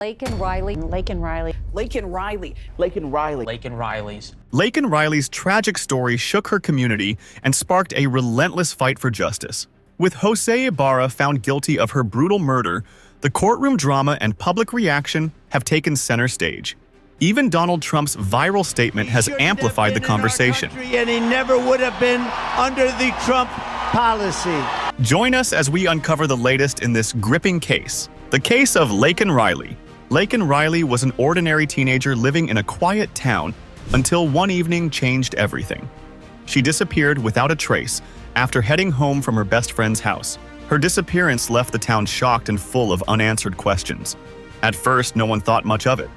Laken Riley. Laken Riley. Laken Riley. Laken Riley. Laken Riley's. Laken Riley's tragic story shook her community and sparked a relentless fight for justice. With Jose Ibarra found guilty of her brutal murder, the courtroom drama and public reaction have taken center stage. Even Donald Trump's viral statement has amplified the conversation. And he never would have been under the Trump policy. Join us as we uncover the latest in this gripping case, the case of Laken Riley. Laken Riley was an ordinary teenager living in a quiet town until one evening changed everything. She disappeared without a trace after heading home from her best friend's house. Her disappearance left the town shocked and full of unanswered questions. At first, no one thought much of it.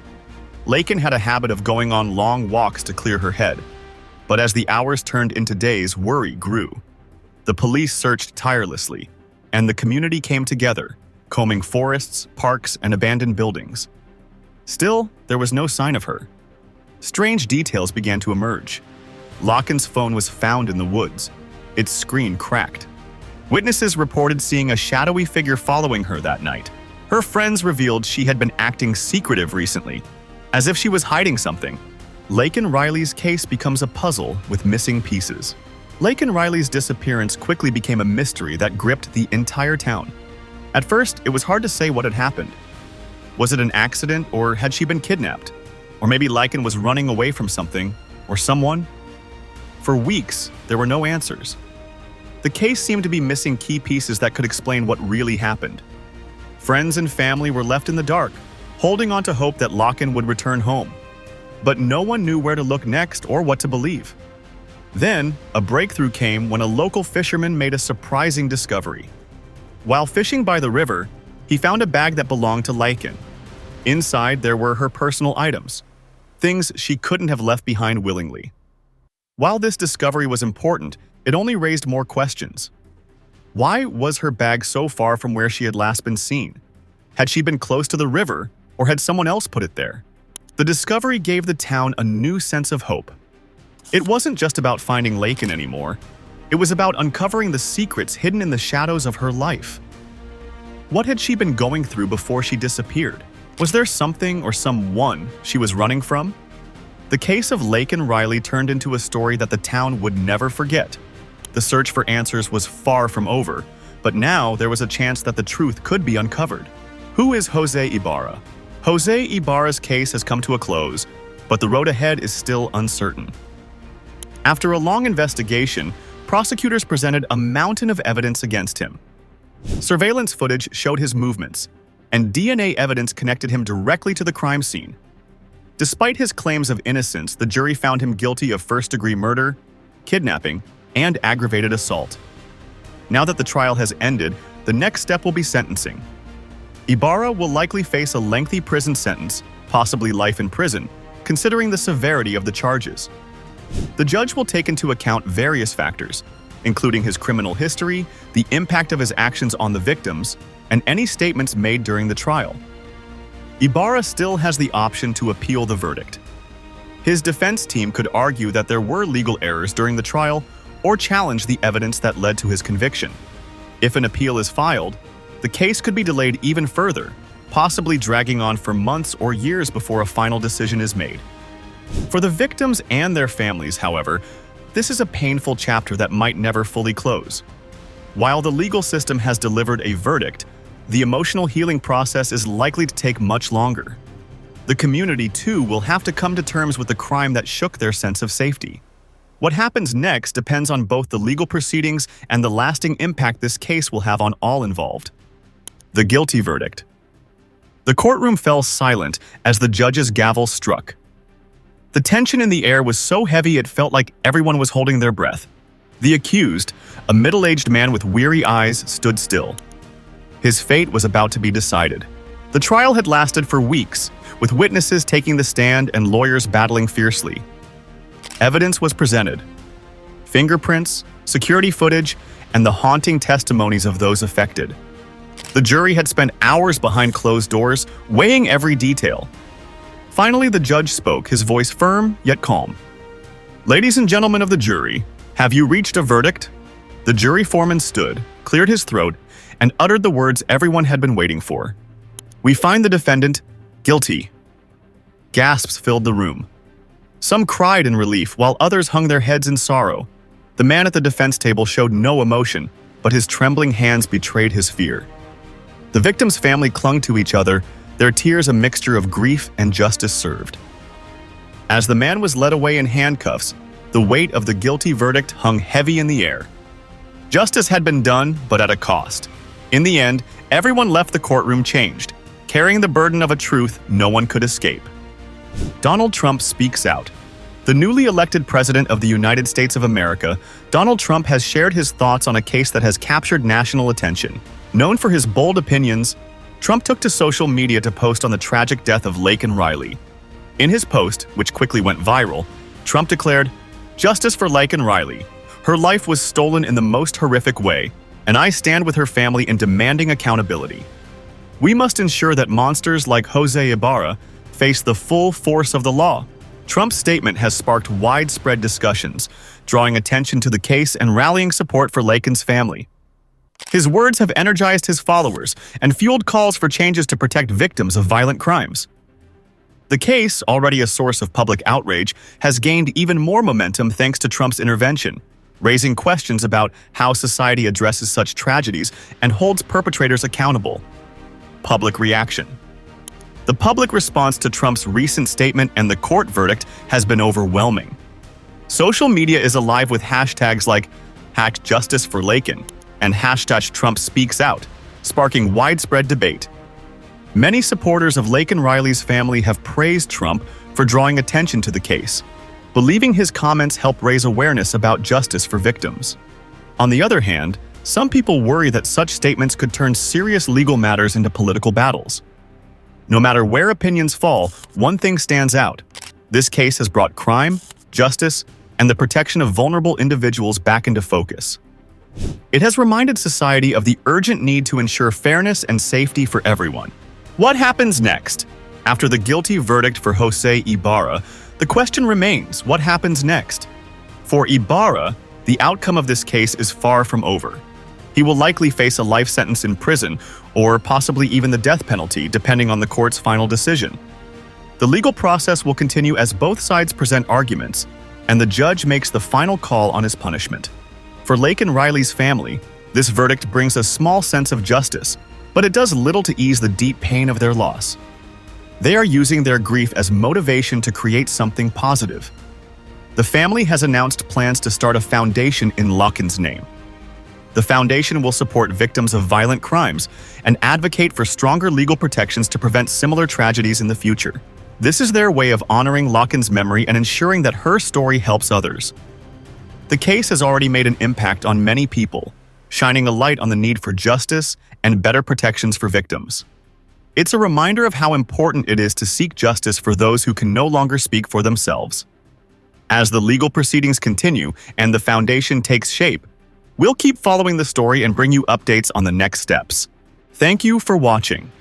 Laken had a habit of going on long walks to clear her head. But as the hours turned into days, worry grew. The police searched tirelessly, and the community came together, combing forests, parks, and abandoned buildings. Still, there was no sign of her. Strange details began to emerge. Laken's phone was found in the woods, its screen cracked. Witnesses reported seeing a shadowy figure following her that night. Her friends revealed she had been acting secretive recently, as if she was hiding something. Laken Riley's case becomes a puzzle with missing pieces. Laken Riley's disappearance quickly became a mystery that gripped the entire town. At first, it was hard to say what had happened. Was it an accident, or had she been kidnapped? Or maybe Laken was running away from something, or someone? For weeks, there were no answers. The case seemed to be missing key pieces that could explain what really happened. Friends and family were left in the dark, holding on to hope that Laken would return home. But no one knew where to look next or what to believe. Then, a breakthrough came when a local fisherman made a surprising discovery. While fishing by the river, he found a bag that belonged to Laken. Inside, there were her personal items, things she couldn't have left behind willingly. While this discovery was important, it only raised more questions. Why was her bag so far from where she had last been seen? Had she been close to the river, or had someone else put it there? The discovery gave the town a new sense of hope. It wasn't just about finding Laken anymore. It was about uncovering the secrets hidden in the shadows of her life. What had she been going through before she disappeared? Was there something or someone she was running from? The case of Laken Riley turned into a story that the town would never forget. The search for answers was far from over, but now there was a chance that the truth could be uncovered. Who is Jose Ibarra? Jose Ibarra's case has come to a close, but the road ahead is still uncertain. After a long investigation, prosecutors presented a mountain of evidence against him. Surveillance footage showed his movements, and DNA evidence connected him directly to the crime scene. Despite his claims of innocence, the jury found him guilty of first-degree murder, kidnapping, and aggravated assault. Now that the trial has ended, the next step will be sentencing. Ibarra will likely face a lengthy prison sentence, possibly life in prison, considering the severity of the charges. The judge will take into account various factors, including his criminal history, the impact of his actions on the victims, and any statements made during the trial. Ibarra still has the option to appeal the verdict. His defense team could argue that there were legal errors during the trial or challenge the evidence that led to his conviction. If an appeal is filed, the case could be delayed even further, possibly dragging on for months or years before a final decision is made. For the victims and their families, however, this is a painful chapter that might never fully close. While the legal system has delivered a verdict, the emotional healing process is likely to take much longer. The community, too, will have to come to terms with the crime that shook their sense of safety. What happens next depends on both the legal proceedings and the lasting impact this case will have on all involved. The guilty verdict. The courtroom fell silent as the judge's gavel struck. The tension in the air was so heavy it felt like everyone was holding their breath. The accused, a middle-aged man with weary eyes, stood still. His fate was about to be decided. The trial had lasted for weeks, with witnesses taking the stand and lawyers battling fiercely. Evidence was presented. Fingerprints, security footage, and the haunting testimonies of those affected. The jury had spent hours behind closed doors, weighing every detail. Finally, the judge spoke, his voice firm yet calm. "Ladies and gentlemen of the jury, have you reached a verdict?" The jury foreman stood, cleared his throat, and uttered the words everyone had been waiting for. "We find the defendant Guilty. Gasps filled the room. Some cried in relief, while others hung their heads in sorrow. The man at the defense table showed no emotion, but his trembling hands betrayed his fear. The victim's family clung to each other, their tears a mixture of grief and justice served. As the man was led away in handcuffs, the weight of the guilty verdict hung heavy in the air. Justice had been done, but at a cost. In the end, everyone left the courtroom changed, carrying the burden of a truth no one could escape. Donald Trump speaks out. The newly elected president of the United States of America, Donald Trump has shared his thoughts on a case that has captured national attention. Known for his bold opinions, Trump took to social media to post on the tragic death of Laken Riley. In his post, which quickly went viral, Trump declared, "Justice for Laken Riley. Her life was stolen in the most horrific way, and I stand with her family in demanding accountability. We must ensure that monsters like Jose Ibarra face the full force of the law." Trump's statement has sparked widespread discussions, drawing attention to the case and rallying support for Laken's family. His words have energized his followers and fueled calls for changes to protect victims of violent crimes. The case, already a source of public outrage, has gained even more momentum thanks to Trump's intervention, raising questions about how society addresses such tragedies and holds perpetrators accountable. Public reaction. The public response to Trump's recent statement and the court verdict has been overwhelming. Social media is alive with hashtags like #JusticeForLaken and #TrumpSpeaksOut, sparking widespread debate. Many supporters of Laken Riley's family have praised Trump for drawing attention to the case, believing his comments help raise awareness about justice for victims. On the other hand, some people worry that such statements could turn serious legal matters into political battles. No matter where opinions fall, one thing stands out. This case has brought crime, justice, and the protection of vulnerable individuals back into focus. It has reminded society of the urgent need to ensure fairness and safety for everyone. What happens next? After the guilty verdict for Jose Ibarra, the question remains, what happens next? For Ibarra, the outcome of this case is far from over. He will likely face a life sentence in prison, or possibly even the death penalty, depending on the court's final decision. The legal process will continue as both sides present arguments, and the judge makes the final call on his punishment. For Laken Riley's family, this verdict brings a small sense of justice, but it does little to ease the deep pain of their loss. They are using their grief as motivation to create something positive. The family has announced plans to start a foundation in Laken's name. The foundation will support victims of violent crimes and advocate for stronger legal protections to prevent similar tragedies in the future. This is their way of honoring Laken's memory and ensuring that her story helps others. The case has already made an impact on many people, shining a light on the need for justice and better protections for victims. It's a reminder of how important it is to seek justice for those who can no longer speak for themselves. As the legal proceedings continue and the foundation takes shape, we'll keep following the story and bring you updates on the next steps. Thank you for watching.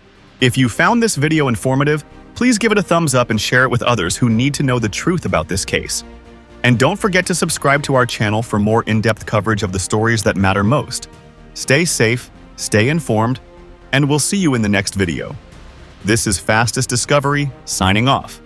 If you found this video informative, please give it a thumbs up and share it with others who need to know the truth about this case. And don't forget to subscribe to our channel for more in-depth coverage of the stories that matter most. Stay safe, stay informed, and we'll see you in the next video. This is Fastest Discovery, signing off.